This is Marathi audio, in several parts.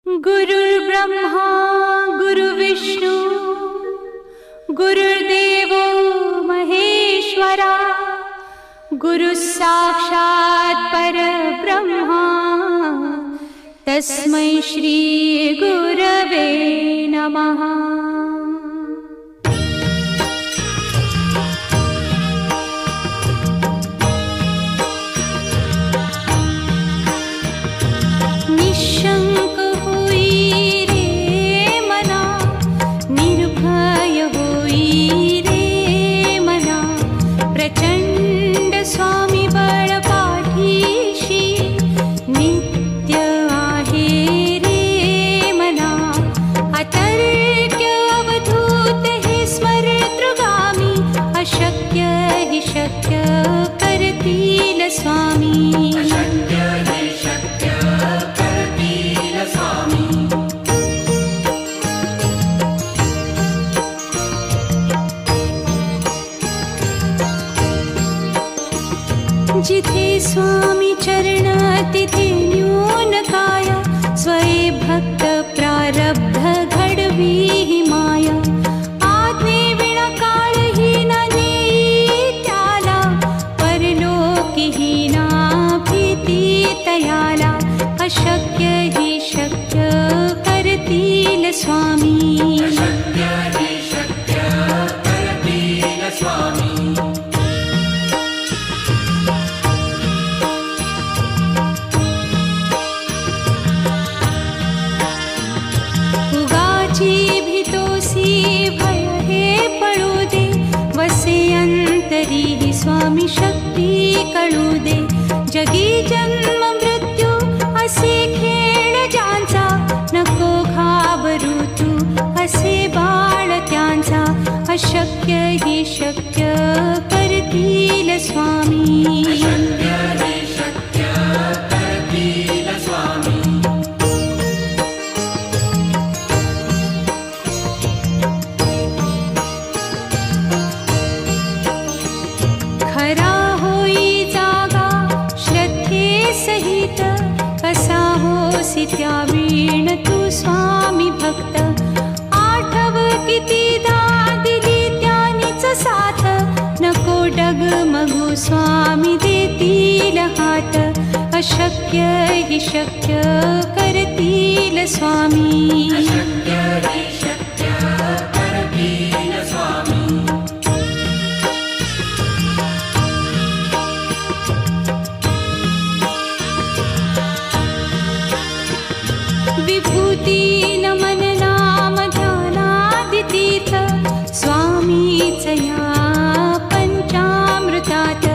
गुरुर्ब्रह्मा गुरुर्विष्णू गुरुर्देवो महेश्वरा गुरुः साक्षात् परब्रह्मा तस्मै श्री गुरवे नमः। निशंक होई रे मना, निर्भय होई रे मना, प्रचंड स्वामी बळ पाठीशी नित्य आहे रे मना। अतर्क्य अवधूत हे स्मरतृगामी, अशक्य हि शक्य करतील स्वामी। जिथे स्वामी चरण तिथे न्यून काया, स्वये भक्त प्रारब्ध घडवी ही माया। आज्ञे विना काळहीना नेई त्याला, परलोकीहीना भीती तयाला। अशक्य हि शक्य करतील स्वामी। अंतरी ही स्वामी शक्ती कळू दे। जगी जन्म मृत्यू असे खेळ ज्यांचा, नको घाबरू तू असे बाळ त्यांचा। अशक्य ही शक्य करतील स्वामी। खरा होई जागा श्रद्धे सहित, कसा होसी त्या वीण तू स्वामी भक्त। आठव कितीदा दिली त्यानीच साथ, नको डगमगू स्वामी देतील हात। अशक्य हि शक्य करतील स्वामी। विभूती नमन नाम ध्यानादितीर्थ, स्वामीच या पंचामृतात।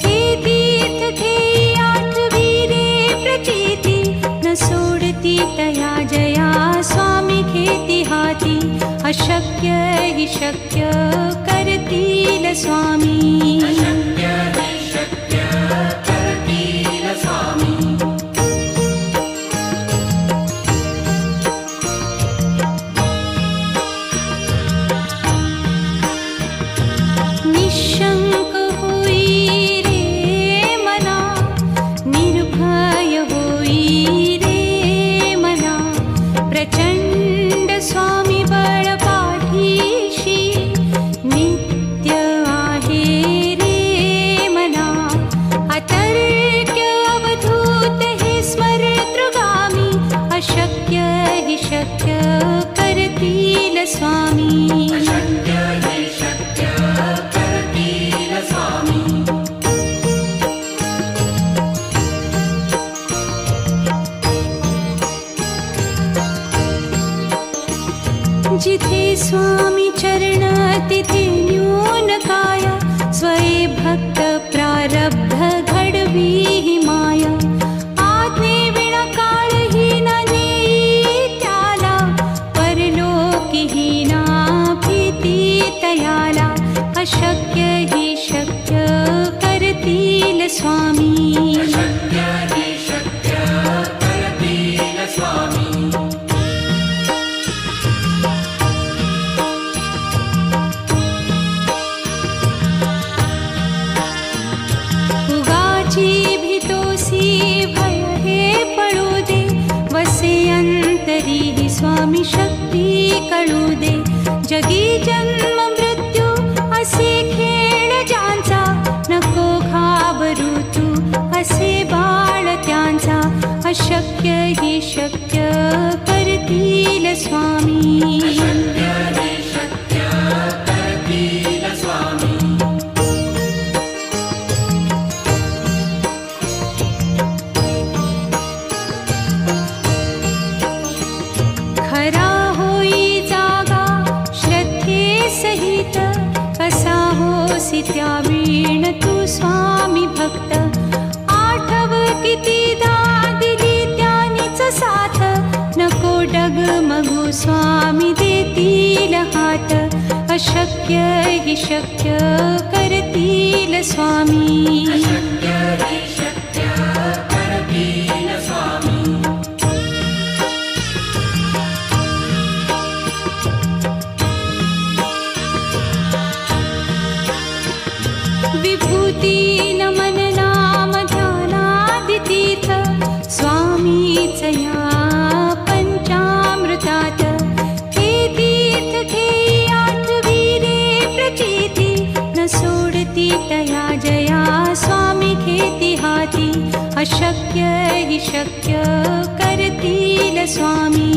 हे तीर्थ घेई आठवी रे प्रचिती, न सोडती तया जया स्वामी घेती हाती। अशक्य हि शक्य करतील स्वामी। निशंक होई रे मना, निर्भय होई रे मना, प्रचंड स्वामी बळ पाठीशी नित्य आहे रे मना। अतर्क्य अवधूत हे स्मरतृगामी, अशक्य हि शक्य करतील स्वामी। जिथे स्वामी चरण तिथे न्यून काया, स्वये भक्त प्रारब्ध घडवी ही माया। आज्ञे विना काळहीना नेई त्याला, परलोकीहीना भीती तयाला। अशक्य हि शक्य करतील स्वामी। उगाची भीतोसी भय हे पळू दे, वसे अंत तरीही स्वामी शक्ती कळू दे. जगी जन्म मृत्यू असे खेळ ज्यांचा, नको घाबरू तू असे बाळ त्यांचा. अशक्य ही शक्य करतील स्वामी. खरा होई जागा श्रद्धे सहित, कसा होसी त्या वीण तू स्वामी भक्त. आठव कितीदा दिली त्यानीच साथ, नको डगमगू स्वामी देतील हात. अशक्य ही शक्य करतील स्वामी. विभूती नमन नाम ध्यानादितीर्थ, स्वामीच या पंचामृतात. हे तीर्थ घेई आठविले प्रचिती, न सोडती तया जया स्वामी घेती हाती. अशक्य ही शक्य करतील स्वामी.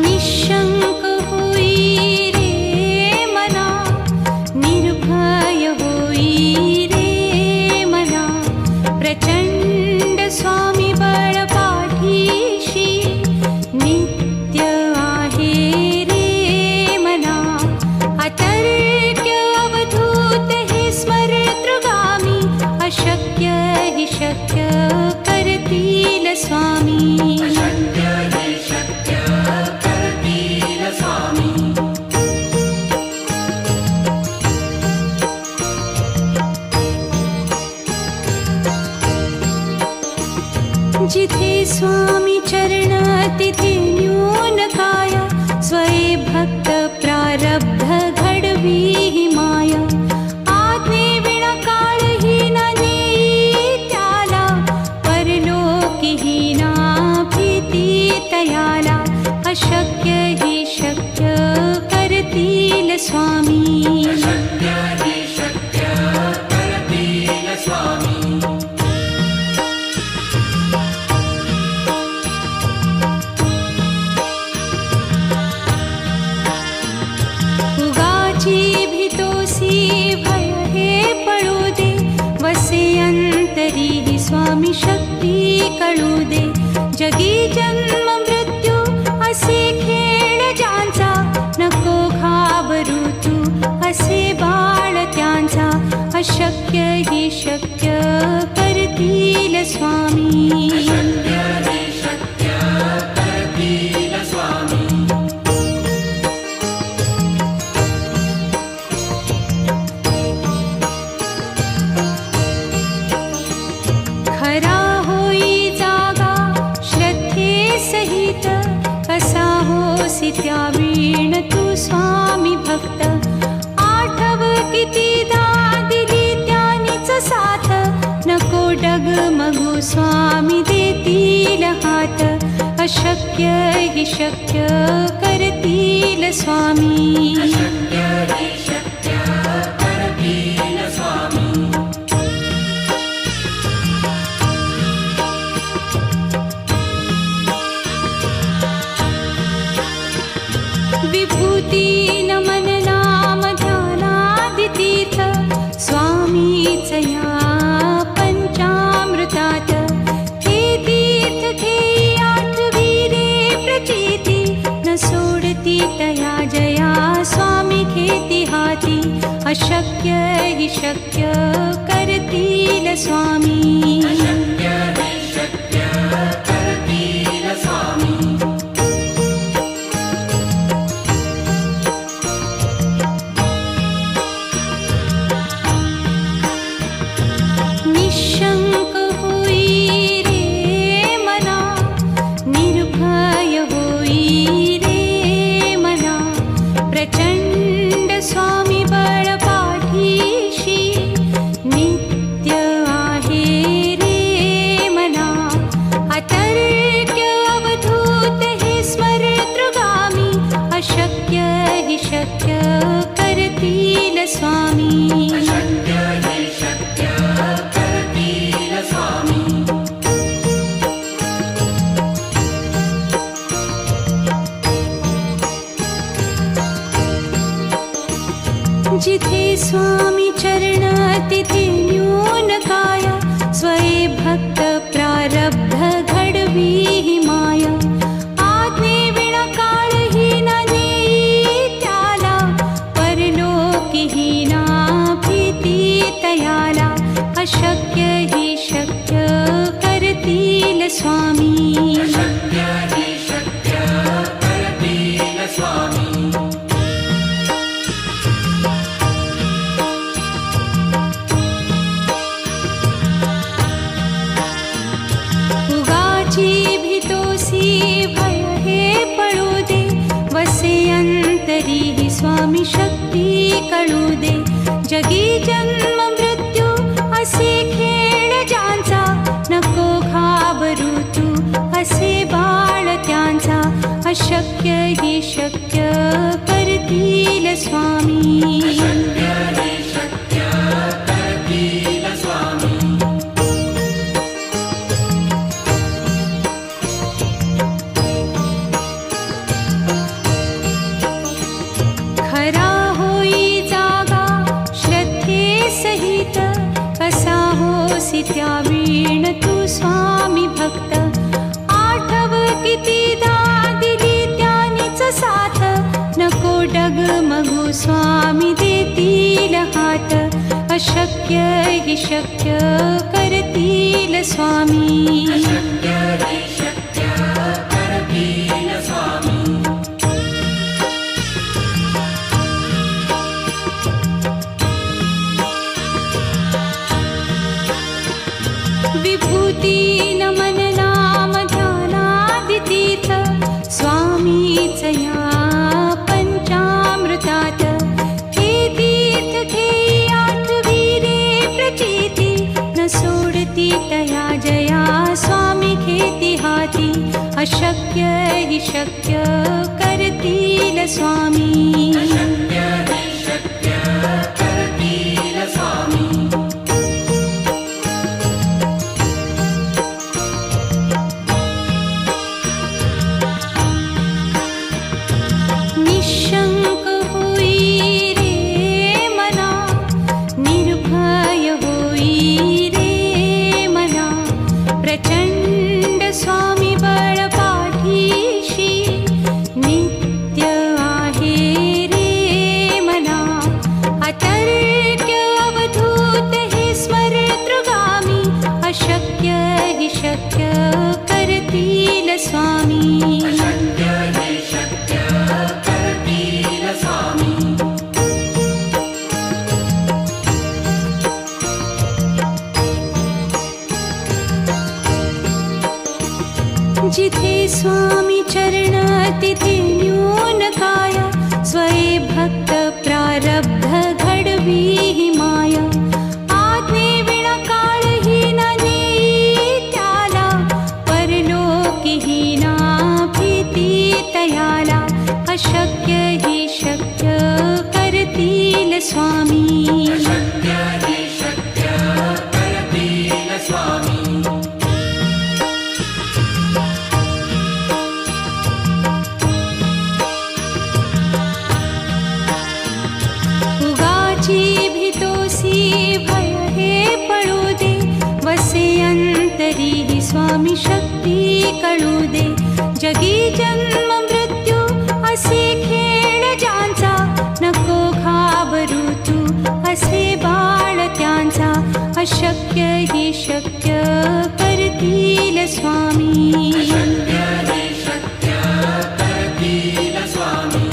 निशंक होई रे मना, निर्भय होई रे मना. प्रचंड स्वामी बळ पाठीशी, नित्य आहे रे मना. अतर्क्य अवधूत हे स्मरतृगामी, अशक्य हि शक्य करतील स्वामी. जिथे स्वामी चरण तिथे न्यून काय, स्वये भक्त प्रारब्ध घडवी ही माया. आज्ञे विना काळही न नेई त्याला, परलोकी ही ना भीती तयाला. अशक्य ही शक्य करतील स्वामी. भय हे पळू दे, वसे अंतरी ही स्वामी शक्ती कळू दे. जगी जन्म मृत्यू असे खेळ ज्यांचा, नको घाबरू तू असे बाळ त्यांचा. अशक्य ही शक्य करतील स्वामी. खरा होई जागा श्रद्धे सहित, कसा होसी त्या वीण तू स्वामी भक्त. आठव कितीदा दिली त्यानीच साथ, नको डगमगू स्वामी देतील हात. अशक्य हि शक्य करतील स्वामी. विभूती नमन नाम ध्यानादितीर्थ, स्वामीच या पंचामृतात. हे तीर्थ घेई आठविले प्रचिती, न सोडती तया जया स्वामी घेती हाती. अशक्य हि शक्य करतील स्वामी. निशंक होई रे मना, निर्भय होई रे स्वामी अशक्य हि शक्य करतील स्वामी जिथे स्वामी चरण तिथे न्यून काया स्वये भक्त प्रारब्ध घडवी ही माया आज्ञे विना काळही न नेई त्याला परलोकीही ना भीती तयाला अशक्य हि शक्य करतील स्वामी अशक्य हि शक्य करतील स्वामी भय हे पळू दे वसे अंतरी ही स्वामी शक्ती कळू दे जगी जन्म मृत्यू असे खेळ ज्यांचा नको घाबरू तू असे बाळ त्यांचा अशक्य हि शक्य करतील स्वामी अशक्य हि शक्य करतील स्वामी त्या वीण तू स्वामी भक्त आठव कितीदा दिली त्यानीच साथ नको डगमगू स्वामी देतील हात अशक्य हि शक्य करतील स्वामी अशक्य हि शक्य करतील स्वामी विभूती नमन नाम ध्यानादितीर्थ स्वामीच या पंचामृतात हे तीर्थ घेई आठवी रे प्रचिती न सोडती तया जया स्वामी घेती हाती अशक्य हि शक्य करतील स्वामी अशक्य हि शक्य करतील स्वामी निशंक होई रे मना निर्भय होई रे मना प्रचंड स्वामी बळ पाठीशी नित्य आहे रे मना अतर्क्य अवधूत हे स्मरतृगामी अशक्य हि शक्य करतील स्वामी अशक्य हि शक्य करतील स्वामी जिथे स्वामी चरण तिथे न्यून काया स्वये भक्त प्रारब्ध घडवी ही माया आज्ञे विना काळही न नेई त्याला परलोकीही ना भीती तयाला अशक्य हि शक्य करतील स्वामी अशक्य हि शक्य करतील स्वामी भय हे पळू दे वसे अंतरी ही स्वामी शक्ती कळू दे जगी जन्म मृत्यू असे खेळ ज्यांचा नको घाबरू तू असे बाळ त्यांचा अशक्य हि शक्य करतील स्वामी अशक्य हि शक्य करतील स्वामी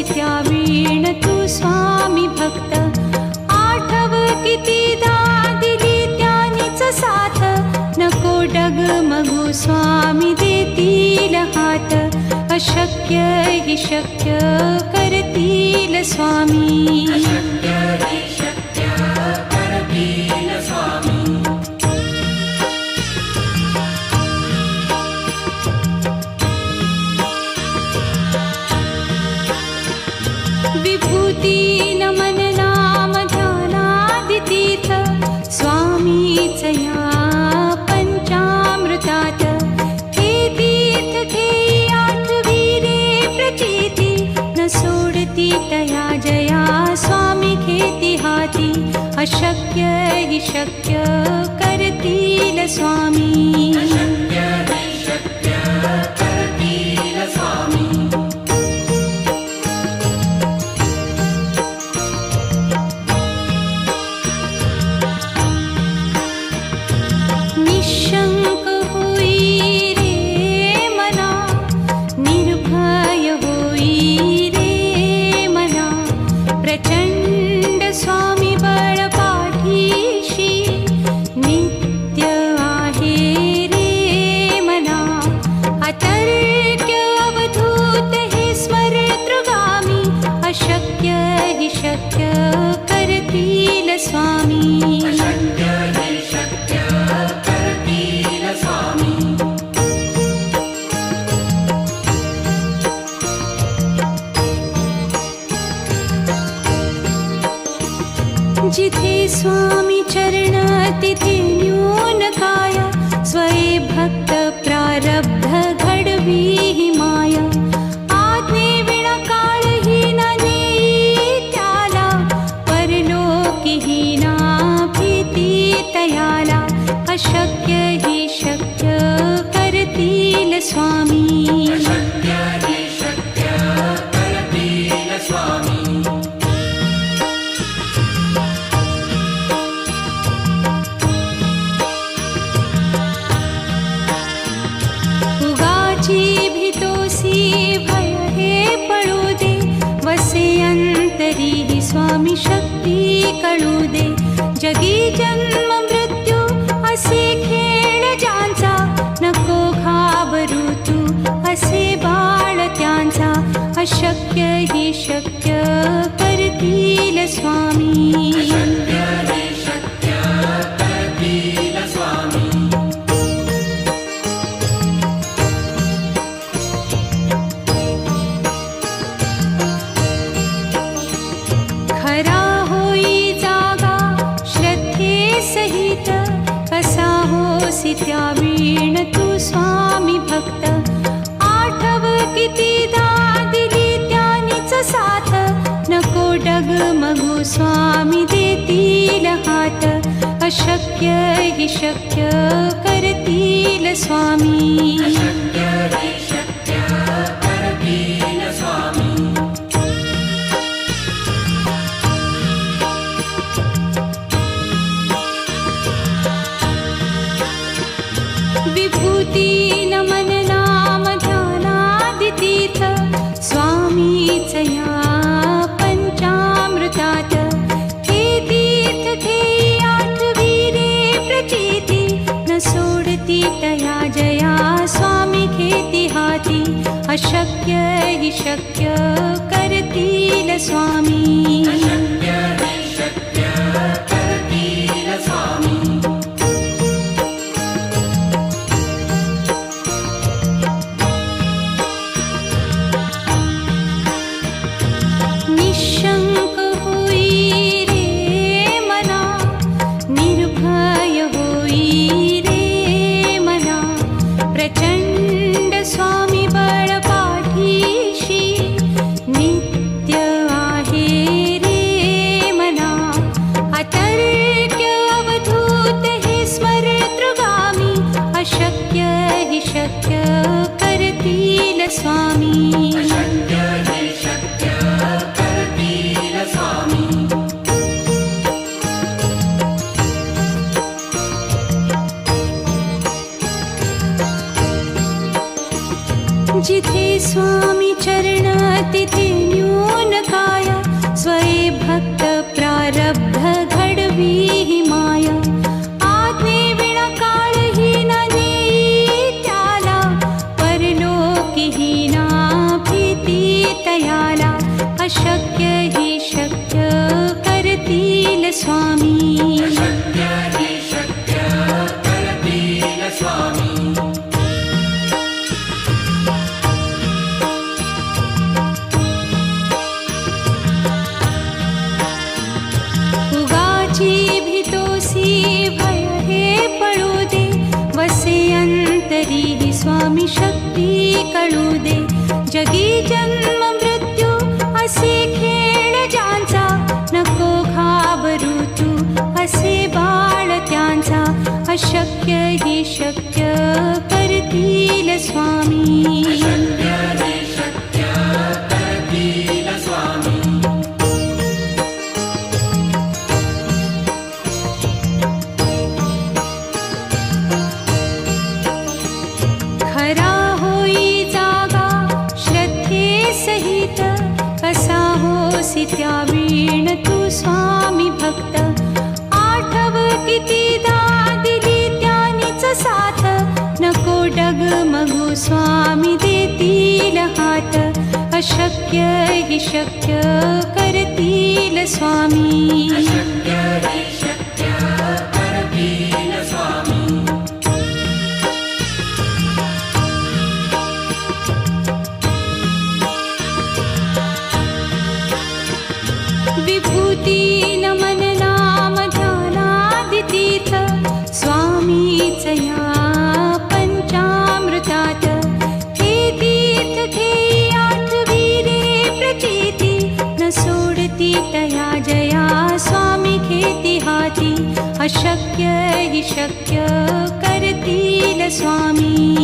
त्या वीण तू स्वामी भक्त आठव कितीदा दिली त्यानीच साथ नको डगमगू स्वामी देतील हात अशक्य हि शक्य करतील स्वामी. विभूती नमन नाम ध्यानादितीर्थ स्वामीच या पंचामृतात. हे तीर्थ घेई आठविरे प्रचिती न सोडती तया जया स्वामी घेती हाती. अशक्य हि शक्य करतील स्वामी. निशंक होई रे मना, निर्भय होई रे मना. प्रचंड स्वामी बळ पाठीशी नित्य आहे रे मना. अतर्क्य अवधूत हे स्मरतृगामी. अशक्य हि शक्य करतील स्वामी. जिथे स्वामी चरण तिथे न्यून काय. स्वये भक्त प्रारब्ध घडवी ही माया. आज्ञे विना काळही न नेई त्याला. परलोकीही ना भीती तयाला. अशक्य हि शक्य करतील स्वामी. भीतोसी भय हे पळू दे. वसे अंतरी ही स्वामी शक्ती कळू दे. जगी जन्म मृत्यू असे खेळ ज्यांचा. नको घाबरू तू असे बाळ त्यांचा. अशक्य हि शक्य करतील स्वामी. खरा होई जागा श्रद्धे सहित. कसा होसी त्या वीण तू स्वामी भक्त. आठव कितीदा दिली त्यानीच साथ. नको डगमगू स्वामी देतील हात. अशक्य हि शक्य करतील स्वामी. विभूती नमन नाम ध्यानादितीर्थ स्वामीच या पंचामृतात. हे तीर्थ घेई आठविरे प्रचिती न सोडती तया जया स्वामी घेती हाती. अशक्य हि शक्य करतील स्वामी. निशंक होई रे मना, निर्भय होई रे मना. प्रचंड स्वामी बळ पाठीशी नित्य आहे रे मना. अतर्क्य अवधूत हे स्मरतृगामी. अशक्य हि शक्य करतील स्वामी. जिथे स्वामी चरण तिथे न्यून काय. स्वये भक्त प्रारब्ध घडवी ही माया. आज्ञे विना काळही न नेई त्याला. परलोकीही ना भीती तयाला. अशक्य हि शक्य करतील स्वामी उगाची भीतोसी भय हे पळू दे वसे अंतरी हि स्वामी शक्ती कळू दे जगी जन्म मृत्यू असे खेळ ज्यांचा नको घाबरू तू असे बाळ त्यांचा अशक्य हि शक्य करतील स्वामी खरा होई जागा श्रद्धे सहित कसा होसी त्या वीण तू स्वामी भक्त आठव कितीदा दिली त्यानीच साथ नको डगमगू स्वामी देतील हात अशक्य हि शक्य करतील स्वामी विभूती नमन नाम ध्यानादितीर्थ स्वामीच या पंचामृतात हे तीर्थ घेई आठवी रे प्रचिती न सोडती तया जया स्वामी घेती हाती अशक्य हि शक्य करतील स्वामी